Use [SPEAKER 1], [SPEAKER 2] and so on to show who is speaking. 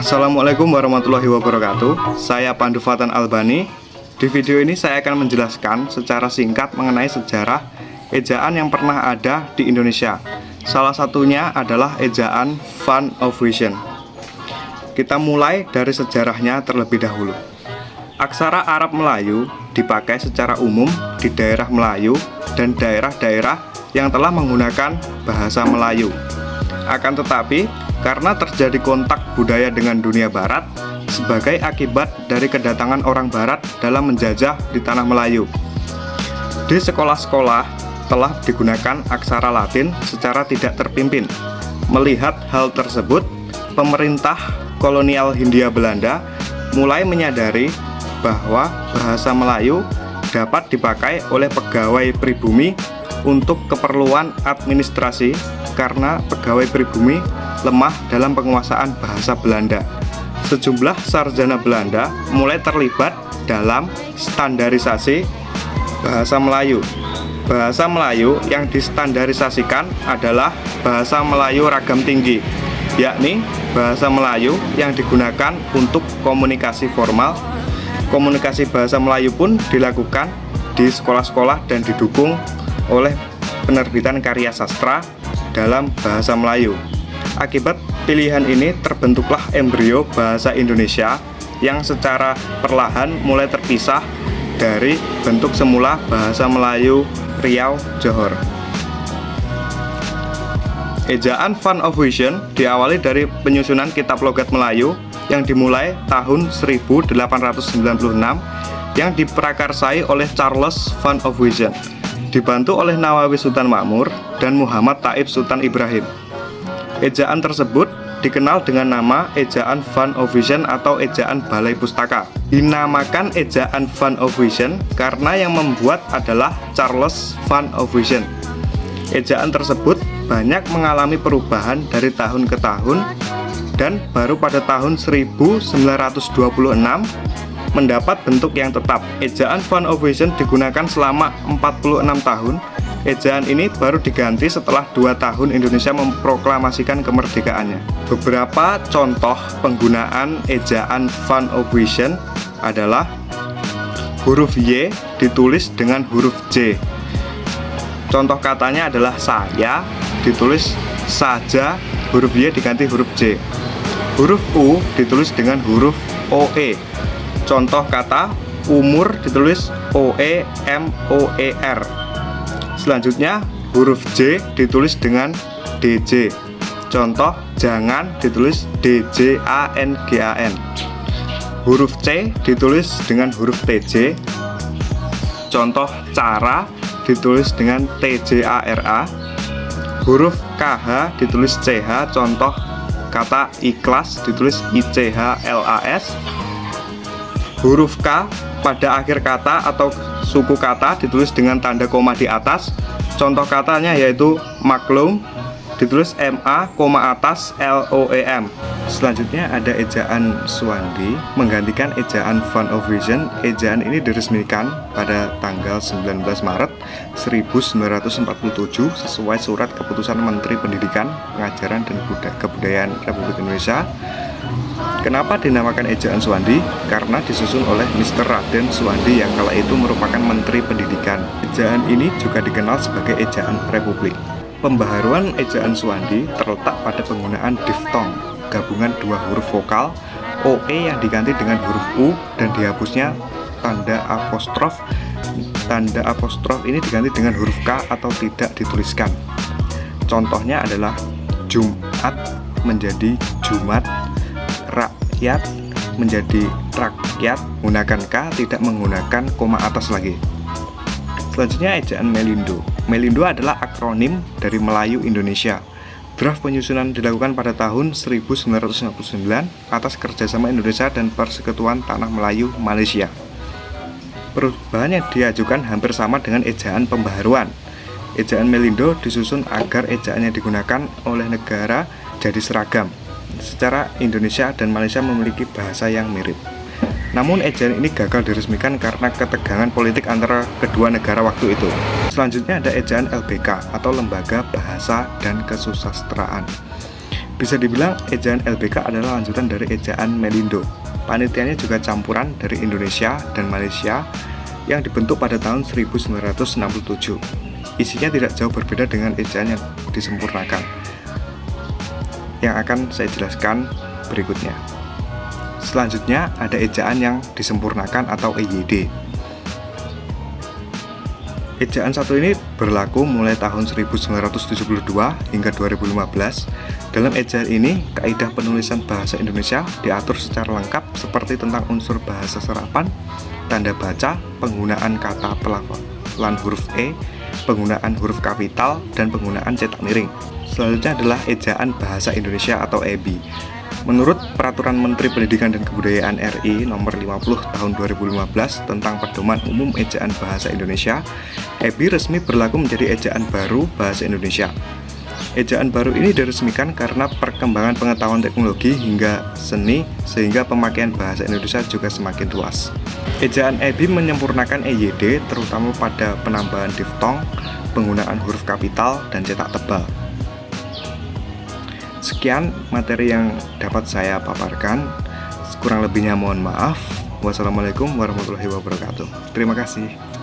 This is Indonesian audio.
[SPEAKER 1] Assalamualaikum warahmatullahi wabarakatuh. Saya Pandu Fatan Albani. Di video ini saya akan menjelaskan secara singkat mengenai sejarah ejaan yang pernah ada di Indonesia. Salah satunya adalah ejaan Van Ophuijsen. Kita mulai dari sejarahnya terlebih dahulu. Aksara Arab Melayu dipakai secara umum di daerah Melayu dan daerah-daerah yang telah menggunakan bahasa Melayu. Akan tetapi, karena terjadi kontak budaya dengan dunia barat sebagai akibat dari kedatangan orang barat dalam menjajah di tanah Melayu. Di sekolah-sekolah telah digunakan aksara Latin secara tidak terpimpin. Melihat hal tersebut, pemerintah kolonial Hindia Belanda mulai menyadari bahwa bahasa Melayu dapat dipakai oleh pegawai pribumi untuk keperluan administrasi karena pegawai pribumi lemah dalam penguasaan bahasa Belanda. Sejumlah sarjana Belanda mulai terlibat dalam standarisasi bahasa Melayu. Bahasa Melayu yang distandarisasikan adalah bahasa Melayu ragam tinggi, yakni bahasa Melayu yang digunakan untuk komunikasi formal. Komunikasi bahasa Melayu pun dilakukan di sekolah-sekolah dan didukung oleh penerbitan karya sastra dalam bahasa Melayu. Akibat pilihan ini terbentuklah embrio bahasa Indonesia yang secara perlahan mulai terpisah dari bentuk semula bahasa Melayu Riau Johor. Ejaan Van Ophuijsen diawali dari penyusunan kitab logat Melayu yang dimulai tahun 1896 yang diprakarsai oleh Charles Van Ophuijsen, dibantu oleh Nawawi Sultan Makmur dan Muhammad Taib Sultan Ibrahim. Ejaan tersebut dikenal dengan nama Ejaan Van Ophuijsen atau Ejaan Balai Pustaka. Dinamakan Ejaan Van Ophuijsen karena yang membuat adalah Charles Van Ophuijsen. Ejaan tersebut banyak mengalami perubahan dari tahun ke tahun dan baru pada tahun 1926 mendapat bentuk yang tetap. Ejaan Van Ophuijsen digunakan selama 46 tahun. Ejaan ini baru diganti setelah 2 tahun Indonesia memproklamasikan kemerdekaannya. Beberapa contoh penggunaan ejaan Van Ophuijsen adalah huruf Y ditulis dengan huruf J. Contoh katanya adalah saya ditulis saja, huruf Y diganti huruf J. Huruf U ditulis dengan huruf OE. Contoh kata umur ditulis OEMOER. Selanjutnya huruf J ditulis dengan DJ. Contoh jangan ditulis DJANGAN. Huruf C ditulis dengan huruf TJ. Contoh cara ditulis dengan TJARA. Huruf KH ditulis CH. Contoh kata ikhlas ditulis ICHLAS. Huruf K pada akhir kata atau suku kata ditulis dengan tanda koma di atas. Contoh katanya yaitu maklum ditulis MA, koma atas LOEM. Selanjutnya ada ejaan Suwandi menggantikan ejaan Van Ophuijsen. Ejaan ini diresmikan pada tanggal 19 Maret 1947 sesuai surat keputusan Menteri Pendidikan, Pengajaran dan Kebudayaan Republik Indonesia. Kenapa dinamakan ejaan Suwandi? Karena disusun oleh Mr. Raden Suwandi yang kala itu merupakan Menteri Pendidikan. Ejaan ini juga dikenal sebagai ejaan Republik. Pembaharuan ejaan Suwandi terletak pada penggunaan diftong, gabungan 2 huruf vokal, OE yang diganti dengan huruf U dan dihapusnya tanda apostrof. Tanda apostrof ini diganti dengan huruf K atau tidak dituliskan. Contohnya adalah Jumat menjadi Jumat, rakyat menjadi rakyat, menggunakan K, tidak menggunakan koma atas lagi. Selanjutnya ejaan Melindo. Melindo adalah akronim dari Melayu Indonesia. Draft penyusunan dilakukan pada tahun 1959 atas kerjasama Indonesia dan Persekutuan Tanah Melayu Malaysia. Perubahan yang diajukan hampir sama dengan ejaan pembaharuan. Ejaan Melindo disusun agar ejaan yang digunakan oleh negara jadi seragam. Secara Indonesia dan Malaysia memiliki bahasa yang mirip. Namun ejaan ini gagal diresmikan karena ketegangan politik antara kedua negara waktu itu. Selanjutnya ada ejaan LBK atau Lembaga Bahasa dan Kesusastraan. Bisa dibilang ejaan LBK adalah lanjutan dari ejaan Melindo. Panitianya juga campuran dari Indonesia dan Malaysia yang dibentuk pada tahun 1967. Isinya tidak jauh berbeda dengan ejaan yang disempurnakan, yang akan saya jelaskan berikutnya. Selanjutnya ada ejaan yang disempurnakan atau EYD. Ejaan satu ini berlaku mulai tahun 1972 hingga 2015. Dalam ejaan ini, kaidah penulisan bahasa Indonesia diatur secara lengkap seperti tentang unsur bahasa serapan, tanda baca, penggunaan kata pelafalan huruf E, penggunaan huruf kapital, dan penggunaan cetak miring. Selanjutnya adalah ejaan bahasa Indonesia atau EBI. Menurut Peraturan Menteri Pendidikan dan Kebudayaan RI Nomor 50 Tahun 2015 tentang Pedoman Umum Ejaan Bahasa Indonesia, EBI resmi berlaku menjadi ejaan baru bahasa Indonesia. Ejaan baru ini diresmikan karena perkembangan pengetahuan teknologi hingga seni, sehingga pemakaian bahasa Indonesia juga semakin luas. Ejaan EBI menyempurnakan EYD terutama pada penambahan diftong, penggunaan huruf kapital, dan cetak tebal. Sekian materi yang dapat saya paparkan. Kurang lebihnya mohon maaf. Wassalamualaikum warahmatullahi wabarakatuh. Terima kasih.